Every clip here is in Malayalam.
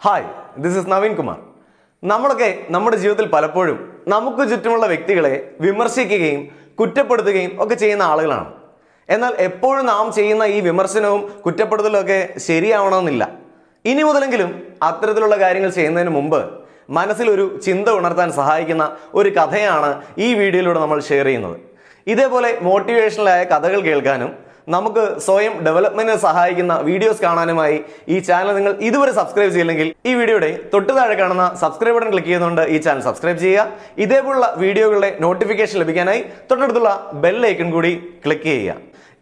Hi, this is Naveen Kumar. നമ്മളൊക്കെ നമ്മുടെ ജീവിതത്തിൽ പലപ്പോഴും നമുക്ക് ചുറ്റുമുള്ള വ്യക്തികളെ വിമർശിക്കുകയും കുറ്റപ്പെടുത്തുകയും ഒക്കെ ചെയ്യുന്ന ആളുകളാണ്. എന്നാൽ എപ്പോഴും നാം ചെയ്യുന്ന ഈ വിമർശനവും കുറ്റപ്പെടുത്തലും ഒക്കെ ശരിയാവണമെന്നില്ല. ഇനി മുതലെങ്കിലും അത്തരത്തിലുള്ള കാര്യങ്ങൾ ചെയ്യുന്നതിന് മുമ്പ് മനസ്സിൽ ഒരു ചിന്ത ഉണർത്താൻ സഹായിക്കുന്ന ഒരു കഥയാണ് ഈ വീഡിയോയിലൂടെ നമ്മൾ ഷെയർ ചെയ്യുന്നത്. ഇതേപോലെ മോട്ടിവേഷണലായ കഥകൾ കേൾക്കാനും നമുക്ക് സ്വയം ഡെവലപ്മെന്റിന് സഹായിക്കുന്ന വീഡിയോസ് കാണാനുമായി ഈ ചാനൽ നിങ്ങൾ ഇതുവരെ സബ്സ്ക്രൈബ് ചെയ്യില്ലെങ്കിൽ ഈ വീഡിയോയുടെ തൊട്ട് താഴെ കാണുന്ന സബ്സ്ക്രൈബ് ബട്ടൺ ക്ലിക്ക് ചെയ്തുകൊണ്ട് ഈ ചാനൽ സബ്സ്ക്രൈബ് ചെയ്യുക. ഇതേപോലുള്ള വീഡിയോകളുടെ നോട്ടിഫിക്കേഷൻ ലഭിക്കാനായി തൊട്ടടുത്തുള്ള ബെൽ ഐക്കൺ കൂടി ക്ലിക്ക് ചെയ്യുക.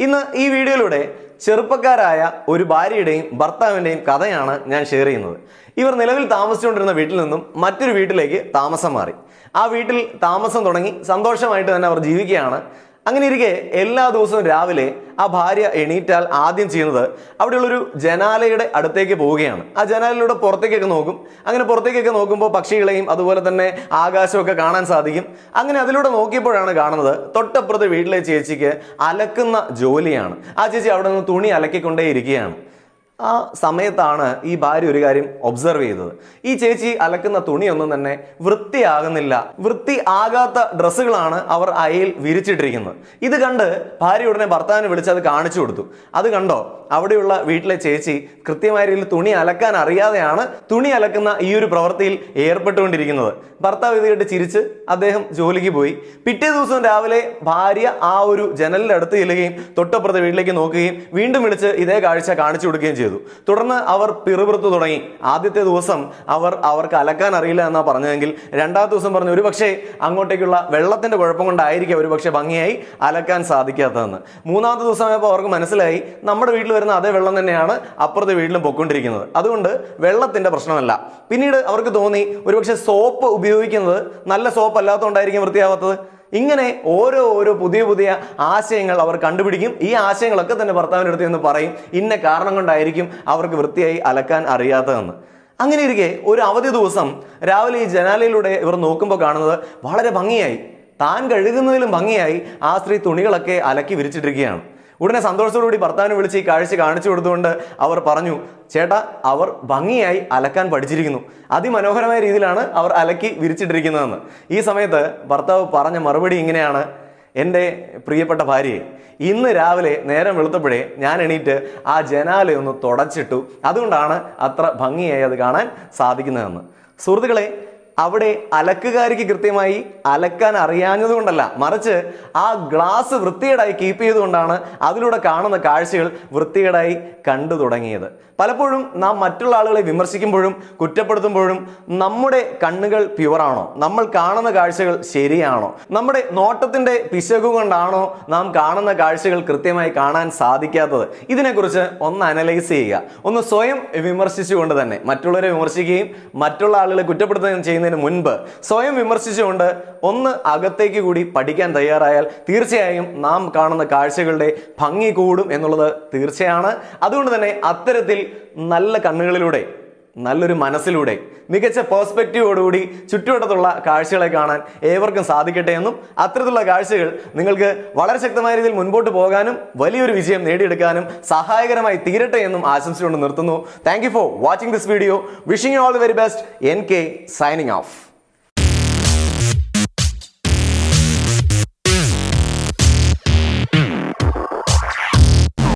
ഇന്ന് ഈ വീഡിയോയിലൂടെ ചെറുപ്പക്കാരായ ഒരു ഭാര്യയുടെയും ഭർത്താവിൻ്റെയും കഥയാണ് ഞാൻ ഷെയർ ചെയ്യുന്നത്. ഇവർ നിലവിൽ താമസിച്ചുകൊണ്ടിരുന്ന വീട്ടിൽ നിന്നും മറ്റൊരു വീട്ടിലേക്ക് താമസം മാറി. ആ വീട്ടിൽ താമസം തുടങ്ങി സന്തോഷമായിട്ട് തന്നെ അവർ ജീവിക്കുകയാണ്. അങ്ങനെ ഇരിക്കെ എല്ലാ ദിവസവും രാവിലെ ആ ഭാര്യ എണീറ്റാൽ ആദ്യം ചെയ്യുന്നത് അവിടെയുള്ളൊരു ജനാലയുടെ അടുത്തേക്ക് പോവുകയാണ്. ആ ജനാലയിലൂടെ പുറത്തേക്കൊക്കെ നോക്കും. അങ്ങനെ പുറത്തേക്കൊക്കെ നോക്കുമ്പോൾ പക്ഷികളെയും അതുപോലെ തന്നെ ആകാശമൊക്കെ കാണാൻ സാധിക്കും. അങ്ങനെ അതിലൂടെ നോക്കിയപ്പോഴാണ് കാണുന്നത് തൊട്ടപ്പുറത്തെ വീട്ടിലെ ചേച്ചിക്ക് അലക്കുന്ന ജോലിയാണ്. ആ ചേച്ചി അവിടെ നിന്ന് തുണി അലക്കിക്കൊണ്ടേ ഇരിക്കുകയാണ്. ആ സമയത്താണ് ഈ ഭാര്യ ഒരു കാര്യം ഒബ്സർവ് ചെയ്തത്. ഈ ചേച്ചി അലക്കുന്ന തുണിയൊന്നും തന്നെ വൃത്തിയാകുന്നില്ല. വൃത്തി ആകാത്ത ഡ്രസ്സുകളാണ് അവർ അയയിൽ വിരിച്ചിട്ടിരിക്കുന്നത്. ഇത് കണ്ട് ഭാര്യ ഉടനെ ഭർത്താവിനെ വിളിച്ച് അത് കാണിച്ചു കൊടുത്തു. അത് കണ്ടോ, അവിടെയുള്ള വീട്ടിലെ ചേച്ചി കൃത്യമായ രീതിയിൽ തുണി അലക്കാൻ അറിയാതെയാണ് തുണി അലക്കുന്ന ഈ ഒരു പ്രവൃത്തിയിൽ ഏർപ്പെട്ടുകൊണ്ടിരിക്കുന്നത്. ഭർത്താവ് ഇത് കേട്ട് ചിരിച്ച് അദ്ദേഹം ജോലിക്ക് പോയി. പിറ്റേ ദിവസം രാവിലെ ഭാര്യ ആ ഒരു ജനലിന്റെ അടുത്ത് ചെല്ലുകയും തൊട്ടപ്പുറത്തെ വീട്ടിലേക്ക് നോക്കുകയും വീണ്ടും വിളിച്ച് ഇതേ കാഴ്ച കാണിച്ചു കൊടുക്കുകയും ചെയ്തു. തുടർന്ന് അവർ പിറുപിറുത്തു തുടങ്ങി. ആദ്യത്തെ ദിവസം അവർക്ക് അലക്കാൻ അറിയില്ല എന്നാ പറഞ്ഞതെങ്കിൽ രണ്ടാമത്തെ ദിവസം പറഞ്ഞു ഒരുപക്ഷെ അങ്ങോട്ടേക്കുള്ള വെള്ളത്തിന്റെ കുഴപ്പം കൊണ്ടായിരിക്കും ഒരുപക്ഷെ ഭംഗിയായി അലക്കാൻ സാധിക്കാത്തതെന്ന്. മൂന്നാമത്തെ ദിവസമായപ്പോൾ അവർക്ക് മനസ്സിലായി നമ്മുടെ വീട്ടിൽ വരുന്ന അതേ വെള്ളം തന്നെയാണ് അപ്പുറത്തെ വീട്ടിലും പൊക്കൊണ്ടിരിക്കുന്നത്, അതുകൊണ്ട് വെള്ളത്തിന്റെ പ്രശ്നമല്ല. പിന്നീട് അവർക്ക് തോന്നി ഒരുപക്ഷെ സോപ്പ് ഉപയോഗിക്കുന്നത് നല്ല സോപ്പ് അല്ലാത്തതുകൊണ്ടായിരിക്കും വൃത്തിയാവാത്തത്. ഇങ്ങനെ ഓരോ പുതിയ ആശയങ്ങൾ അവർ കണ്ടുപിടിക്കും. ഈ ആശയങ്ങളൊക്കെ തന്നെ ഭർത്താവിൻ്റെ അടുത്ത് എന്ന് പറയും ഇന്ന കാരണം കൊണ്ടായിരിക്കും അവർക്ക് വൃത്തിയായി അലക്കാൻ അറിയാത്തതെന്ന്. അങ്ങനെ ഇരിക്കെ ഒരു അവധി ദിവസം രാവിലെ ഈ ജനാലയിലൂടെ ഇവർ നോക്കുമ്പോൾ കാണുന്നത് വളരെ ഭംഗിയായി, താൻ കഴുകുന്നതിലും ഭംഗിയായി ആ സ്ത്രീ തുണികളൊക്കെ അലക്കി വിരിച്ചിട്ടിരിക്കുകയാണ്. ഉടനെ സന്തോഷത്തോടുകൂടി ഭർത്താവിനെ വിളിച്ച് ഈ കാഴ്ച കാണിച്ചു കൊടുത്തുകൊണ്ട് അവർ പറഞ്ഞു, ചേട്ടാ, അവർ ഭംഗിയായി അലക്കാൻ പഠിച്ചിരിക്കുന്നു. അതിമനോഹരമായ രീതിയിലാണ് അവർ അലക്കി വിരിച്ചിട്ടിരിക്കുന്നതെന്ന്. ഈ സമയത്ത് ഭർത്താവ് പറഞ്ഞ മറുപടി ഇങ്ങനെയാണ്: എൻ്റെ പ്രിയപ്പെട്ട ഭാര്യയെ, ഇന്ന് രാവിലെ നേരം വെളുത്തപ്പോഴേ ഞാൻ എണീറ്റ് ആ ജനാലയൊന്ന് തുടച്ചിട്ടു, അതുകൊണ്ടാണ് അത്ര ഭംഗിയായി അത് കാണാൻ സാധിക്കുന്നതെന്ന്. സുഹൃത്തുക്കളെ, അവിടെ അലക്കുകാരിക്ക് കൃത്യമായി അലക്കാൻ അറിയാഞ്ഞത് കൊണ്ടല്ല, മറിച്ച് ആ ഗ്ലാസ് വൃത്തികേടായി കീപ്പ് ചെയ്തുകൊണ്ടാണ് അതിലൂടെ കാണുന്ന കാഴ്ചകൾ വൃത്തികേടായി കണ്ടു തുടങ്ങിയത്. പലപ്പോഴും നാം മറ്റുള്ള ആളുകളെ വിമർശിക്കുമ്പോഴും കുറ്റപ്പെടുത്തുമ്പോഴും നമ്മുടെ കണ്ണുകൾ പ്യുവറാണോ, നമ്മൾ കാണുന്ന കാഴ്ചകൾ ശരിയാണോ, നമ്മുടെ നോട്ടത്തിന്റെ പിശകു കൊണ്ടാണോ നാം കാണുന്ന കാഴ്ചകൾ കൃത്യമായി കാണാൻ സാധിക്കാത്തത്? ഇതിനെക്കുറിച്ച് ഒന്ന് അനലൈസ് ചെയ്യുക. ഒന്ന് സ്വയം വിമർശിച്ചുകൊണ്ട് തന്നെ മറ്റുള്ളവരെ വിമർശിക്കുകയും മറ്റുള്ള ആളുകളെ കുറ്റപ്പെടുത്തുകയും ചെയ്യുന്നതിന് മുൻപ് സ്വയം വിമർശിച്ചുകൊണ്ട് ഒന്ന് അകത്തേക്ക് കൂടി പഠിക്കാൻ തയ്യാറായാൽ തീർച്ചയായും നാം കാണുന്ന കാഴ്ചകളുടെ ഭംഗി കൂടും എന്നുള്ളത് തീർച്ചയാണ്. അതുകൊണ്ട് തന്നെ അത്തരത്തിൽ നല്ല കണ്ണുകളിലൂടെ, നല്ലൊരു മനസ്സിലൂടെ, മികച്ച പേഴ്സ്പെക്റ്റീവോടുകൂടി ചുറ്റുവട്ടത്തുള്ള കാഴ്ചകളെ കാണാൻ ഏവർക്കും സാധിക്കട്ടെ എന്നും അത്തരത്തിലുള്ള കാഴ്ചകൾ നിങ്ങൾക്ക് വളരെ ശക്തമായ രീതിയിൽ മുൻപോട്ട് പോകാനും വലിയൊരു വിജയം നേടിയെടുക്കാനും സഹായകരമായി തീരട്ടെ എന്നും ആശംസിച്ചുകൊണ്ട് നിർത്തുന്നു. Thank you for watching this video. Wishing you all the very best. NK signing off.